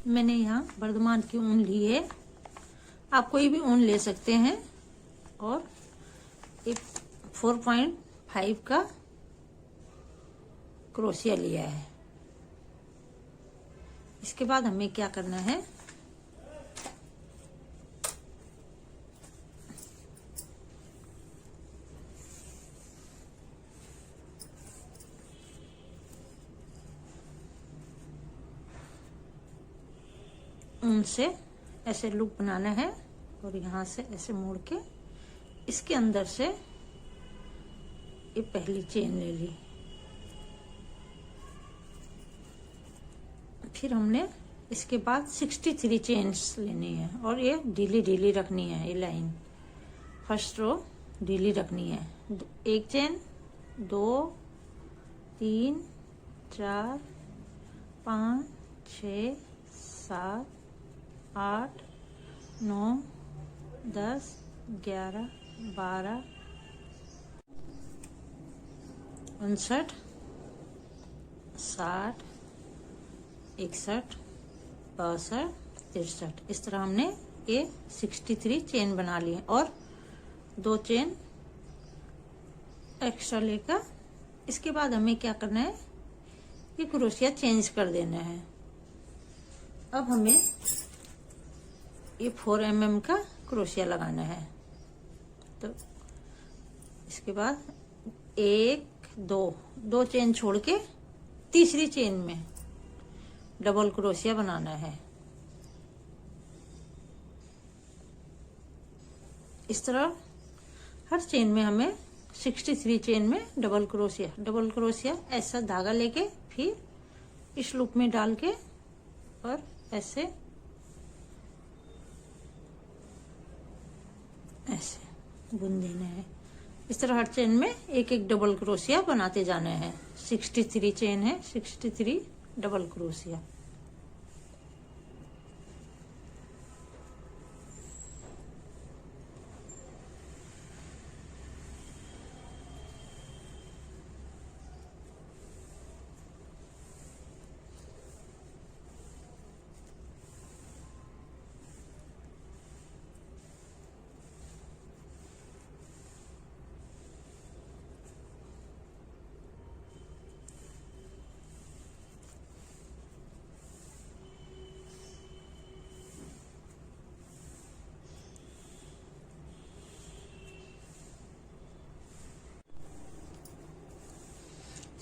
मैंने यहाँ वर्धमान की ऊन ली है, आप कोई भी ऊन ले सकते हैं। और एक 4.5 का क्रोशिया लिया है। इसके बाद हमें क्या करना है, ऊन से ऐसे लूप बनाना है और यहाँ से ऐसे मोड़ के इसके अंदर से ये पहली चेन ले ली। फिर हमने इसके बाद 63 चेन्स लेनी है और ये ढीली ढीली रखनी है। ये लाइन फर्स्ट रो ढीली रखनी है। एक चेन, 2, 3, 4, 5, 6, 7, 8, 9, 10, 11, 12, 59, 60, 61, 62, 63। इस तरह हमने ये 63 चेन बना लिए और 2 चेन एक्स्ट्रा लेकर इसके बाद हमें क्या करना है, ये क्रोशिया चेंज कर देना है। अब हमें ये 4 mm का क्रोशिया लगाना है। तो इसके बाद 1, 2 चेन छोड़ के तीसरी चेन में डबल क्रोशिया बनाना है। इस तरह हर चेन में हमें 63 चेन में डबल क्रोशिया ऐसा धागा लेके फिर इस लूप में डाल के और ऐसे बुन देना है। इस तरह हर चेन में एक एक डबल क्रोशिया बनाते जाना है। 63 चेन है, 63 डबल क्रोशिया।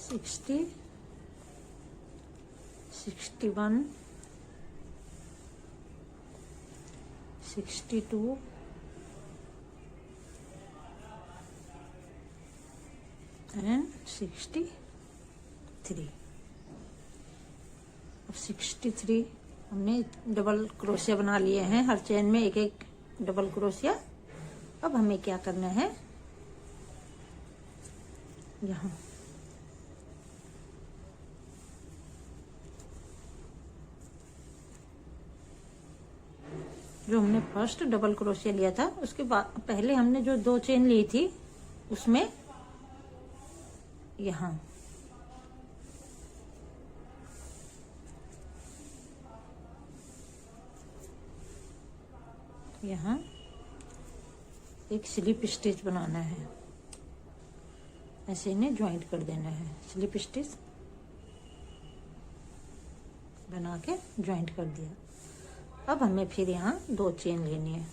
Sixty 61 62 and 63। अब 63 हमने डबल क्रोशिया बना लिए हैं, हर चेन में एक एक डबल क्रोशिया। अब हमें क्या करना है, यहाँ जो हमने फर्स्ट डबल क्रोशिया लिया था उसके बाद पहले हमने जो 2 चेन ली थी उसमें यहाँ एक स्लिप स्टिच बनाना है। ऐसे इन्हें ज्वाइंट कर देना है। स्लिप स्टिच बना के ज्वाइंट कर दिया। अब हमें फिर यहाँ 2 चेन लेनी है।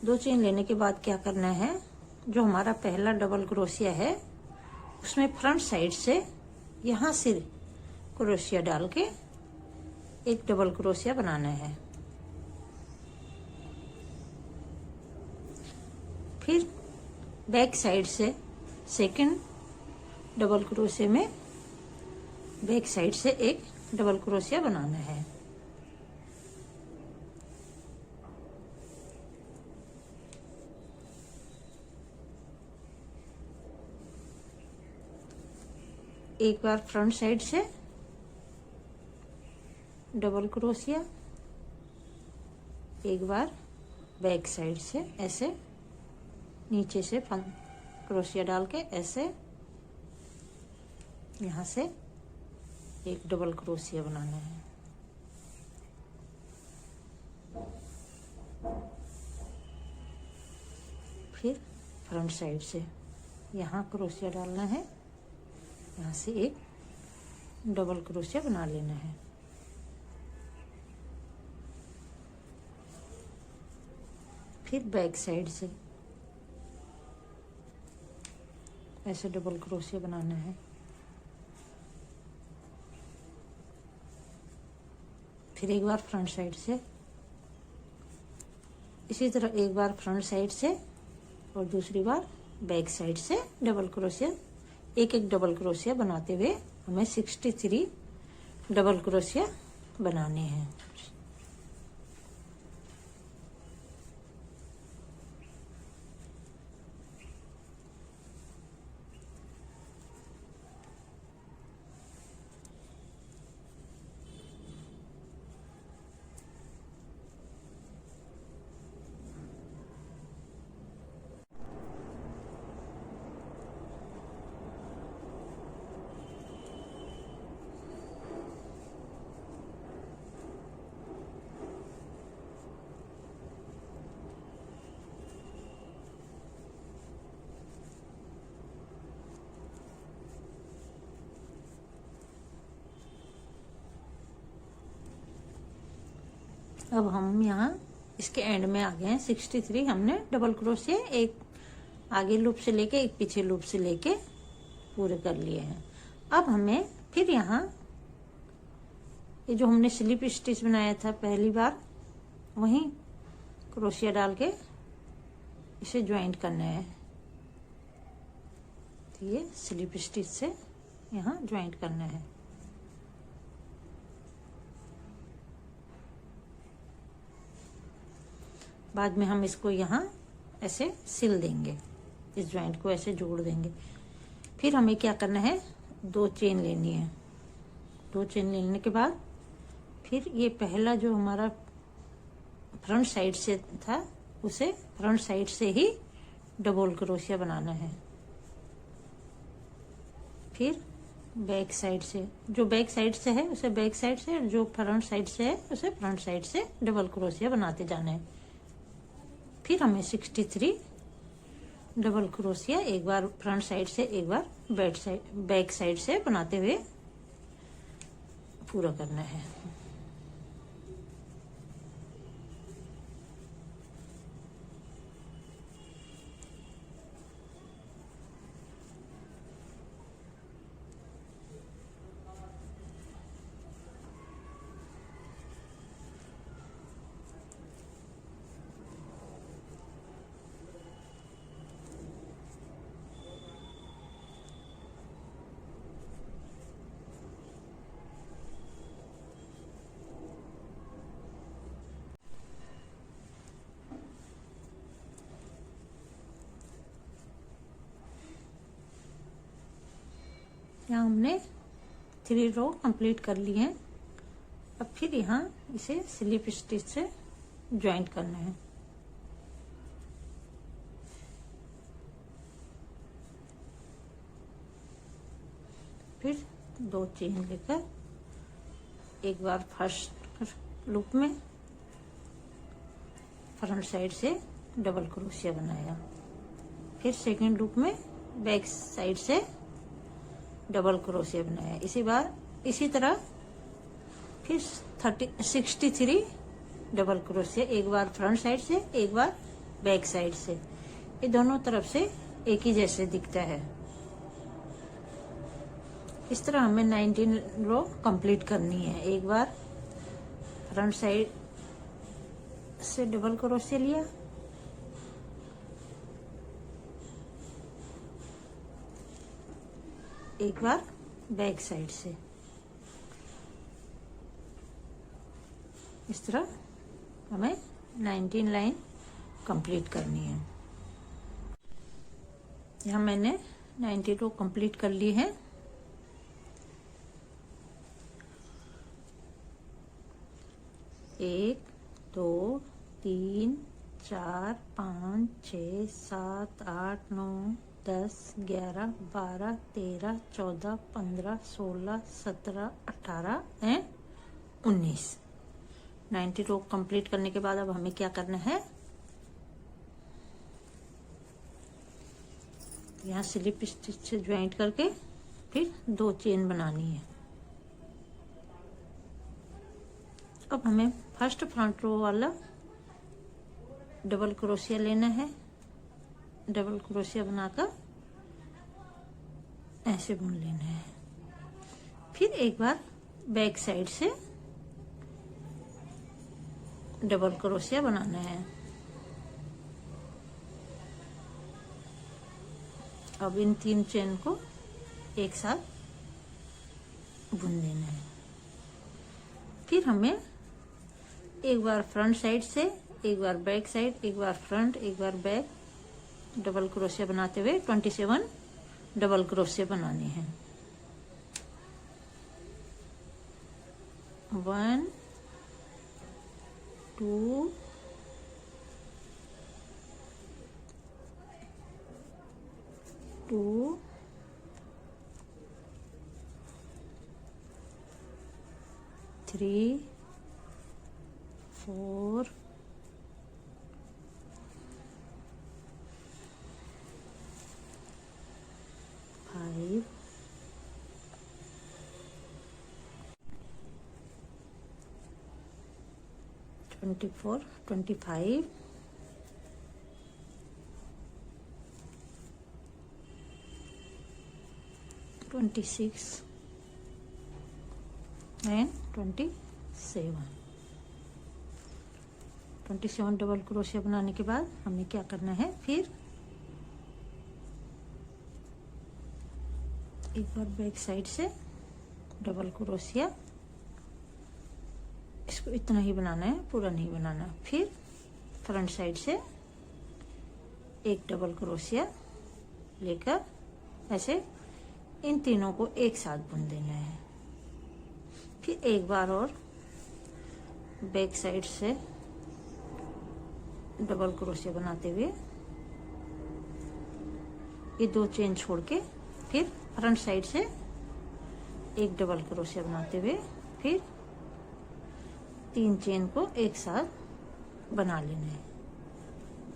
2 चेन लेने के बाद क्या करना है, जो हमारा पहला डबल क्रोशिया है उसमें फ्रंट साइड से यहाँ से क्रोशिया डाल के एक डबल क्रोशिया बनाना है। फिर बैक साइड से सेकंड डबल क्रोशिया में बैक साइड से एक डबल क्रोशिया बनाना है। एक बार फ्रंट साइड से डबल क्रोशिया, एक बार बैक साइड से ऐसे नीचे से क्रोशिया डाल के ऐसे यहाँ से एक डबल क्रोशिया बनाना है। फिर फ्रंट साइड से यहाँ क्रोशिया डालना है, यहाँ से एक डबल क्रोशिया बना लेना है। फिर बैक साइड से ऐसे डबल क्रोशिया बनाना है। फिर एक बार फ्रंट साइड से, इसी तरह एक बार फ्रंट साइड से और दूसरी बार बैक साइड से डबल क्रोशिया, एक एक डबल क्रोशिया बनाते हुए हमें 63 डबल क्रोशिया बनाने हैं। अब हम यहाँ इसके एंड में आ गए हैं। 63 हमने डबल क्रोशिया एक आगे लूप से लेके एक पीछे लूप से लेके पूरे कर लिए हैं। अब हमें फिर यहाँ ये जो हमने स्लिप स्टिच बनाया था पहली बार, वहीं क्रोशिया डाल के इसे ज्वाइंट करना है। तो ये स्लिप स्टिच से यहाँ ज्वाइंट करना है। बाद में हम इसको यहाँ ऐसे सिल देंगे, इस ज्वाइंट को ऐसे जोड़ देंगे। फिर हमें क्या करना है, 2 चेन लेनी है। 2 चेन लेने के बाद फिर ये पहला जो हमारा फ्रंट साइड से था, उसे फ्रंट साइड से ही डबल क्रोशिया बनाना है। फिर बैक साइड से, जो बैक साइड से है उसे बैक साइड से, और जो फ्रंट साइड से है उसे फ्रंट साइड से डबल क्रोशिया बनाते जाना है। फिर हमें 63 डबल क्रोशिया एक बार फ्रंट साइड से एक बार बैक साइड से बनाते हुए पूरा करना है। यहाँ हमने 3 रो कंप्लीट कर लिए हैं। अब फिर यहाँ इसे स्लिप स्टिच से ज्वाइंट करना है। फिर 2 चेन लेकर एक बार फर्स्ट लूप में फ्रंट साइड से डबल क्रोशिया बनाया। फिर सेकंड लूप में बैक साइड से डबल क्रोशिया बनाया। इसी तरह फिर 63 डबल क्रोशिया, एक बार फ्रंट साइड से एक बार बैक साइड से। ये दोनों तरफ से एक ही जैसे दिखता है। इस तरह हमें 19 रो कंप्लीट करनी है। एक बार फ्रंट साइड से डबल क्रोशिया लिया, एक बार बैक साइड से। इस तरह हमें 19 लाइन कंप्लीट करनी है। यहाँ मैंने 90 रो कंप्लीट कर ली है। एक, 2, 3, 4, 5, 6, 7, 8, 9, 10, 11, 12, 13, 14, 15, 16, 17, 18 एंड 19। 90 रो कंप्लीट करने के बाद अब हमें क्या करना है, यहाँ स्लिप स्टिच से ज्वाइंट करके फिर 2 चेन बनानी है। अब हमें फर्स्ट फ्रंट रो वाला डबल क्रोशिया लेना है। डबल क्रोशिया बनाकर ऐसे बुन लेना है। फिर एक बार बैक साइड से डबल क्रोशिया बनाना है। अब इन 3 चेन को एक साथ बुन देना है। फिर हमें एक बार फ्रंट साइड से, एक बार बैक साइड, एक बार फ्रंट, एक बार बैक डबल क्रोशिया बनाते हुए 27 डबल क्रोशिया बनाने हैं। 1 2 2 3 4 5 24 25 26 and 27 डबल क्रोशिया बनाने के बाद हमें क्या करना है, फिर एक बार बैक साइड से डबल क्रोशिया, इसको इतना ही बनाना है, पूरा नहीं बनाना। फिर फ्रंट साइड से एक डबल क्रोशिया लेकर ऐसे इन तीनों को एक साथ बुन देना है। फिर एक बार और बैक साइड से डबल क्रोशिया बनाते हुए ये 2 चेन छोड़ के फिर फ्रंट साइड से एक डबल क्रोशिया बनाते हुए फिर 3 चेन को एक साथ बना लेना है।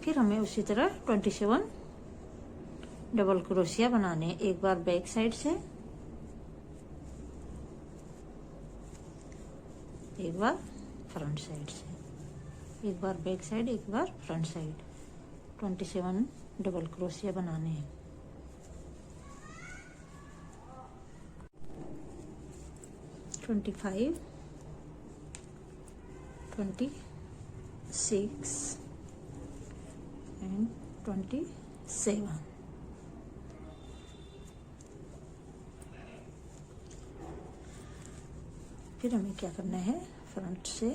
फिर हमें उसी तरह 27 डबल क्रोशिया बनाने हैं। एक बार बैक साइड से, एक बार फ्रंट साइड से, एक बार बैक साइड, एक बार फ्रंट साइड, 27 डबल क्रोशिया बनाने हैं। Twenty 26 and 27। फिर हमें क्या करना है, फ्रंट से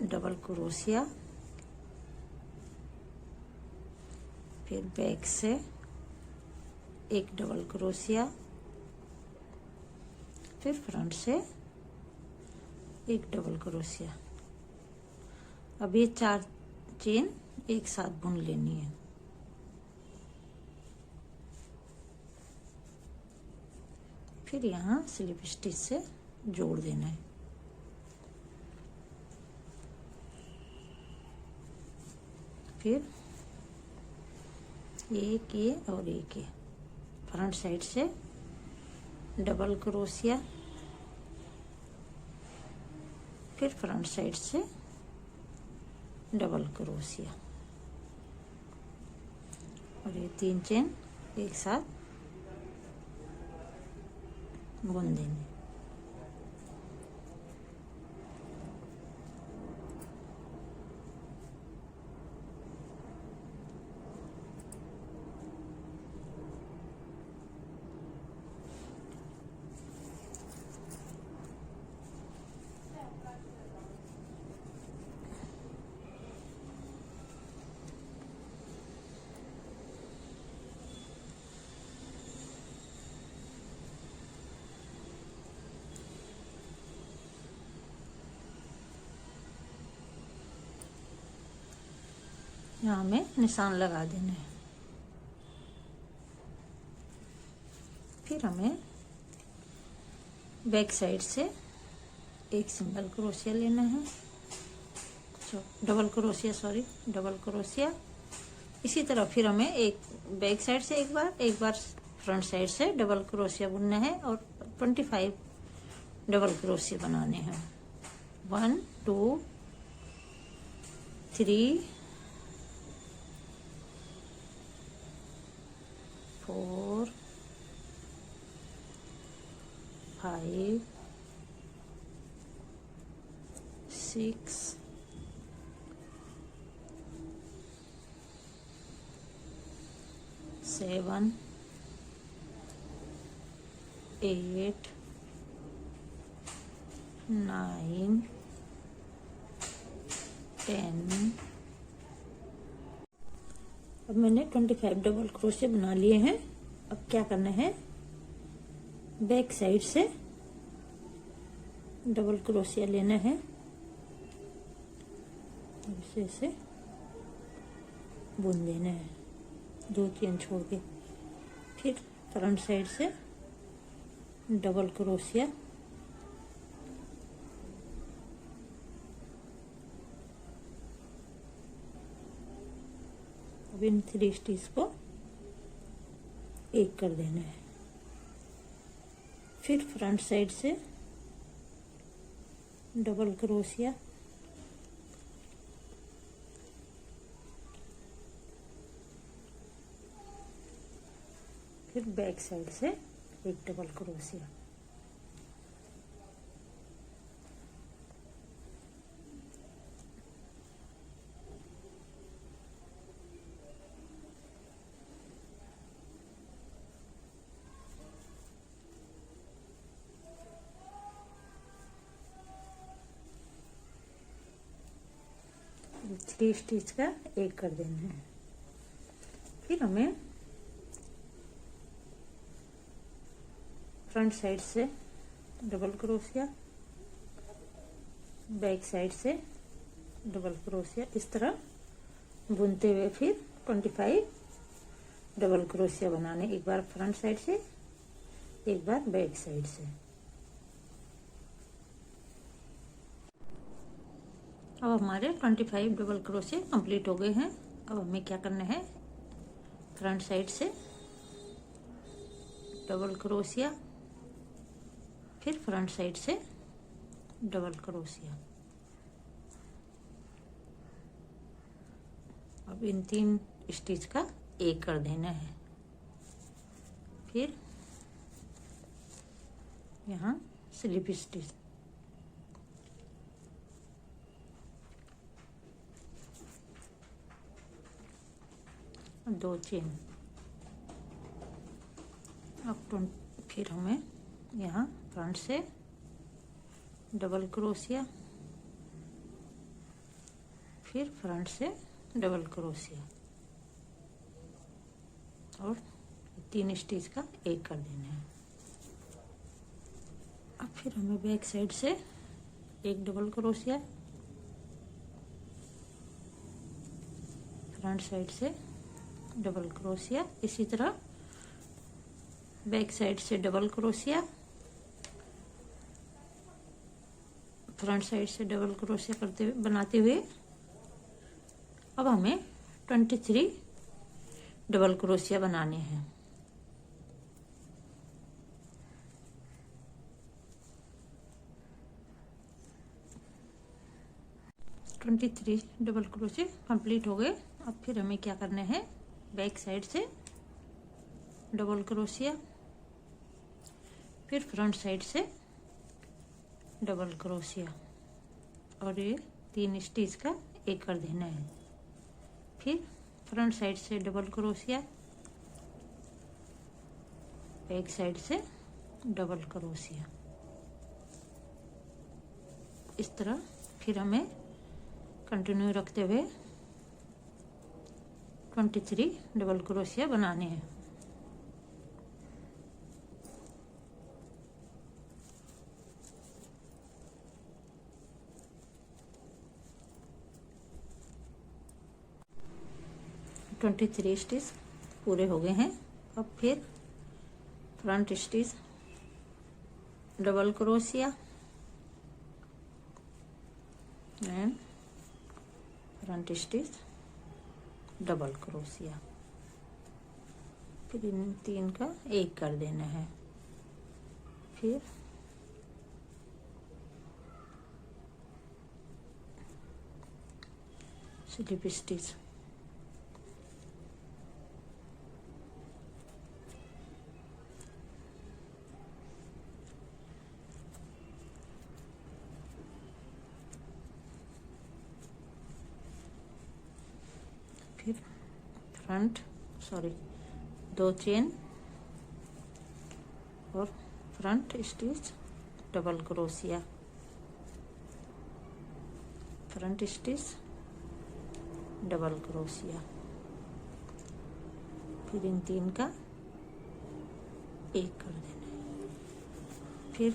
डबल क्रोशिया, फिर बैक से एक डबल क्रोशिया, फिर फ्रंट से एक डबल क्रोशिया। अब ये 4 चेन एक साथ बुन लेनी है। फिर यहाँ स्लिप स्टिच से जोड़ देना है। फिर एक ये और एक ये, फ्रंट साइड से डबल क्रोशिया, फिर फ्रंट साइड से डबल क्रोशिया और ये 3 चेन एक साथ बुन देंगे। यहाँ हमें निशान लगा देना है। फिर हमें बैक साइड से एक सिंगल क्रोशिया लेना है, डबल क्रोशिया, डबल क्रोशिया, इसी तरह फिर हमें एक बैक साइड से एक बार फ्रंट साइड से डबल क्रोशिया बुनना है और 25 डबल क्रोशिया बनाने हैं। 1 2 3 4 5 6 7 8 9 10। अब मैंने 25 डबल क्रोशिया बना लिए हैं। अब क्या करना है, बैक साइड से डबल क्रोशिया लेना है, इसे बुन देना है 2 चेन छोड़ के। फिर फ्रंट साइड से डबल क्रोशिया, अब इन 3 स्टिच को एक कर देना है। फिर फ्रंट साइड से डबल क्रोशिया, फिर बैक साइड से एक डबल क्रोशिया। थ्री स्टिच का एक कर देना है। फिर हमें फ्रंट साइड से डबल क्रोशिया, बैक साइड से डबल क्रोशिया, इस तरह बुनते हुए फिर 25 डबल क्रोशिया बनाने, एक बार फ्रंट साइड से एक बार बैक साइड से। अब हमारे 25 डबल क्रोशिया कंप्लीट हो गए हैं। अब हमें क्या करना है, फ्रंट साइड से डबल क्रोशिया, फिर फ्रंट साइड से डबल क्रोशिया। अब इन 3 स्टिच का एक कर देना है। फिर यहाँ स्लिप स्टिच, दो चेन। अब फिर हमें यहाँ फ्रंट से डबल क्रोशिया, फिर फ्रंट से डबल क्रोशिया और 3 स्टिच का एक कर देना है। अब फिर हमें बैक साइड से एक डबल क्रोशिया, फ्रंट साइड से डबल क्रोशिया, इसी तरह बैक साइड से डबल क्रोशिया, फ्रंट साइड से डबल क्रोशिया करते हुए बनाते हुए अब हमें 23 डबल क्रोशिया बनाने हैं। ट्वेंटी 23 डबल क्रोशिया कंप्लीट हो गए। अब फिर हमें क्या करना है, बैक साइड से डबल क्रोशिया, फिर फ्रंट साइड से डबल क्रोशिया और ये 3 स्टिच का एक कर देना है। फिर फ्रंट साइड से डबल क्रोशिया, बैक साइड से डबल क्रोशिया, इस तरह फिर हमें कंटिन्यू रखते हुए 23 डबल क्रोशिया बनाने हैं। ट्वेंटी 23 स्टिच पूरे हो गए हैं। अब फिर front stitch double crochet and front stitch double crochet. फिर इन 3 का 1 कर देना है। फिर स्लिप स्टिच, फिर दो चेन और front stitch double crochet, front stitch double crochet. फिर इन 3 का 1 कर देना है। फिर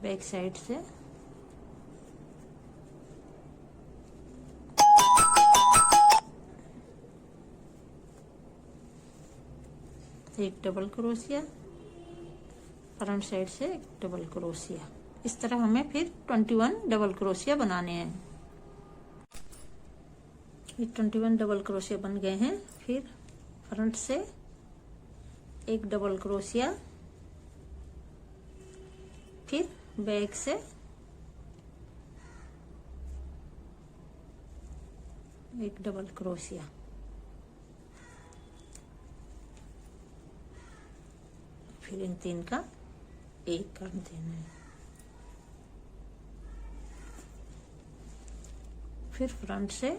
बैक साइड से एक डबल क्रोशिया, फ्रंट साइड से एक डबल क्रोशिया। इस तरह हमें फिर 21 डबल क्रोशिया बनाने हैं। ये 21 डबल क्रोशिया बन गए हैं। फिर फ्रंट से एक डबल क्रोशिया, फिर बैक से एक डबल क्रोशिया, फिर इन 3 का 1 कर देना है। फिर फ्रंट से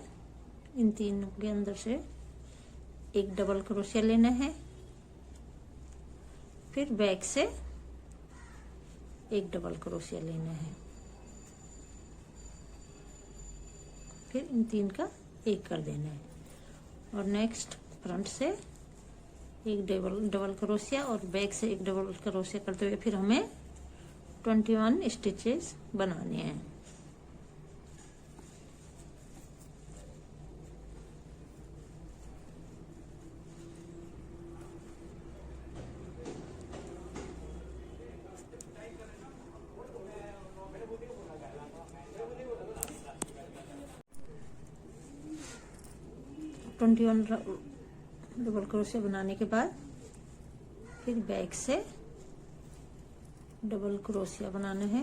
इन 3 के अंदर से एक डबल क्रोशिया लेना है। फिर बैक से एक डबल क्रोशिया लेना है। फिर इन 3 का 1 कर देना है। और नेक्स्ट फ्रंट से एक डबल क्रोशिया और बैक से एक डबल क्रोशिया करते हुए फिर हमें 21 स्टिचेस बनाने हैं। डबल क्रोशिया बनाने के बाद फिर बैक से डबल क्रोशिया बनाना है।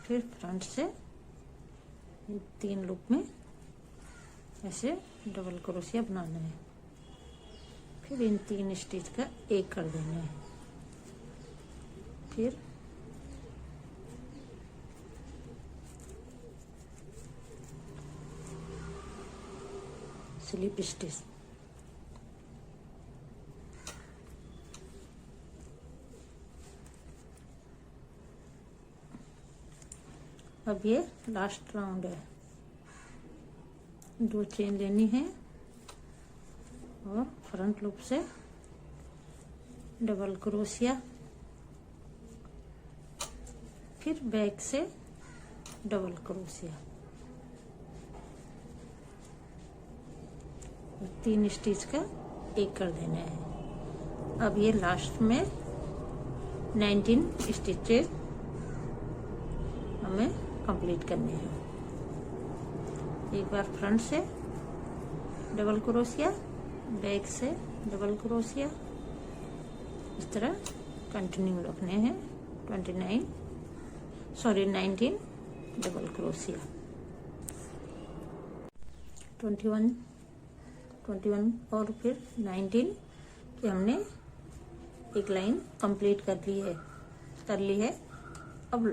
फिर फ्रंट से 3 लूप में ऐसे डबल क्रोशिया बनाना है। फिर इन 3 स्टिच का 1 कर देना है। फिर स्लिप स्टिच, अब ये लास्ट राउंड है। 2 चेन लेनी है और फ्रंट लूप से डबल क्रोशिया, फिर बैक से डबल क्रोशिया, 3 स्टिच का 1 कर देना है। अब ये लास्ट में 19 स्टिचेस हमें कंप्लीट करने हैं। एक बार फ्रंट से डबल क्रोशिया, बैक से डबल क्रोशिया, इस तरह कंटिन्यू रखने हैं। 19 डबल क्रोशिया, 21 और फिर 19 की हमने एक लाइन कंप्लीट कर ली है। अब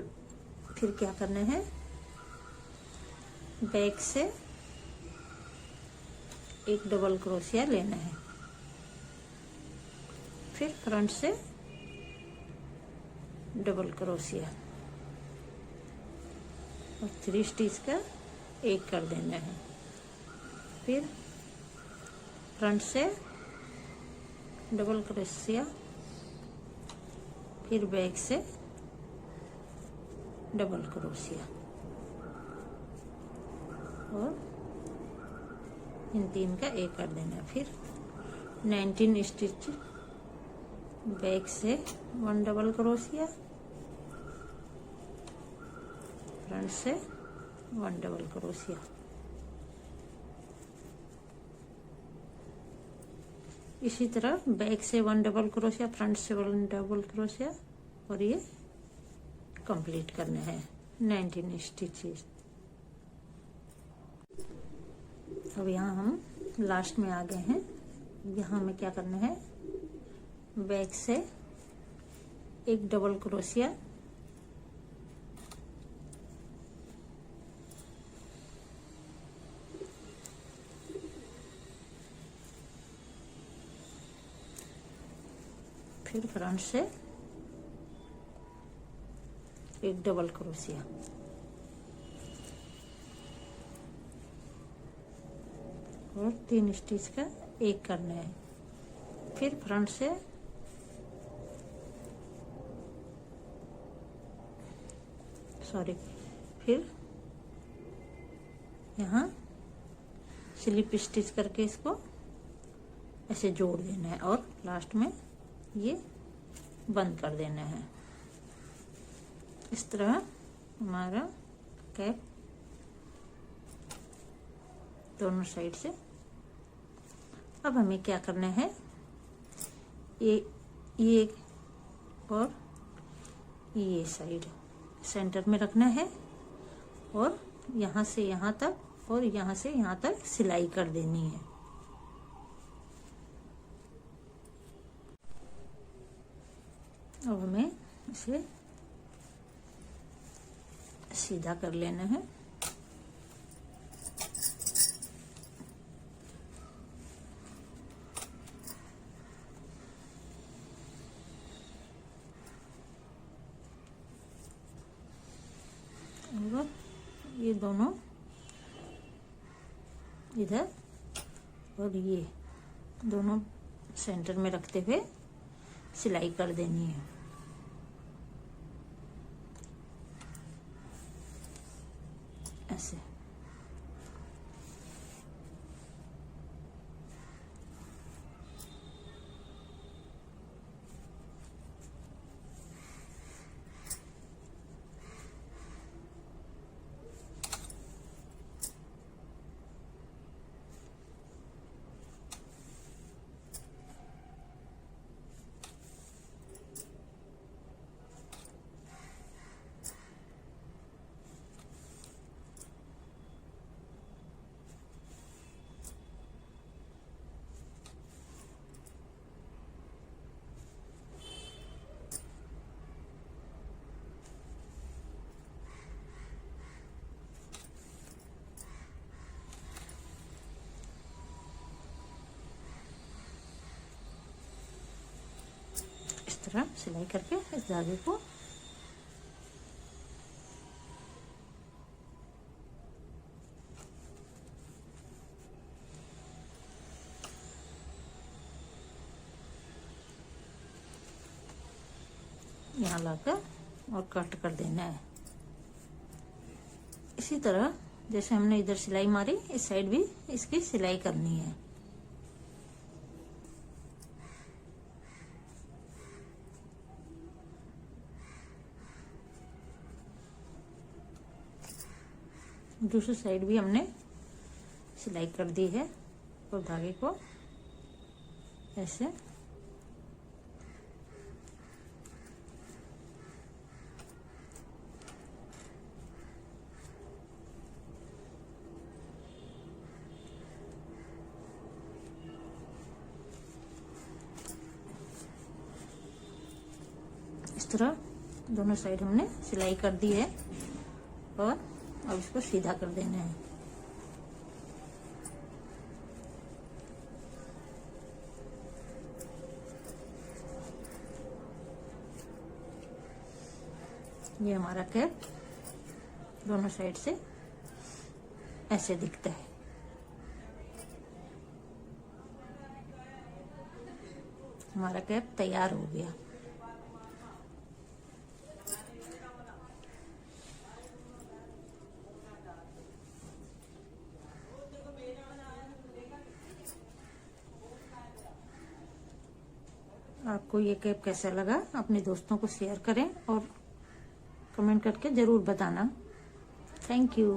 फिर क्या करना है, बैक से एक डबल क्रोशिया लेना है। फिर फ्रंट से डबल क्रोशिया और 3 स्टिच का 1 कर देना है। फिर फ्रंट से डबल क्रोशिया, फिर बैक से डबल क्रोशिया और इन 3 का 1 कर देना है। फिर 19 स्टिच बैक से 1 डबल क्रोशिया, फ्रंट से 1 डबल क्रोशिया। इसी तरह बैक से 1 डबल क्रोशिया, फ्रंट से 1 डबल क्रोशिया, और ये कंप्लीट करने हैं 19 स्टिचेस। अब यहाँ हम लास्ट में आ गए हैं। यहाँ हमें क्या करना है, बैक से 1 डबल क्रोशिया, फिर फ्रंट से 1 डबल क्रोशिया, और 3 स्टिच का एक करना है। फिर फ्रंट से फिर यहाँ स्लिप स्टिच करके इसको ऐसे जोड़ देना है, और लास्ट में ये बंद कर देना है। इस तरह हमारा कैप दोनों साइड से। अब हमें क्या करना है, ये और ये साइड सेंटर में रखना है, और यहाँ से यहाँ तक और यहाँ से यहाँ तक सिलाई कर देनी है। अब हमें इसे सीधा कर लेना है। और ये दोनों इधर और ये दोनों सेंटर में रखते हुए सिलाई कर देनी है। ऐसे इस तरह सिलाई करके इस धागे को यहाँ लाकर और कट कर देना है। इसी तरह जैसे हमने इधर सिलाई मारी, इस साइड भी इसकी सिलाई करनी है। दूसरी साइड भी हमने सिलाई कर दी है, और धागे को ऐसे इस तरह दोनों साइड हमने सिलाई कर दी है, और अब इसको सीधा कर देना है। ये हमारा कैप दोनों साइड से ऐसे दिखता है। हमारा कैप तैयार हो गया। आपको आपको ये कैप कैसा लगा अपने दोस्तों को शेयर करें और कमेंट करके जरूर बताना। Thank you.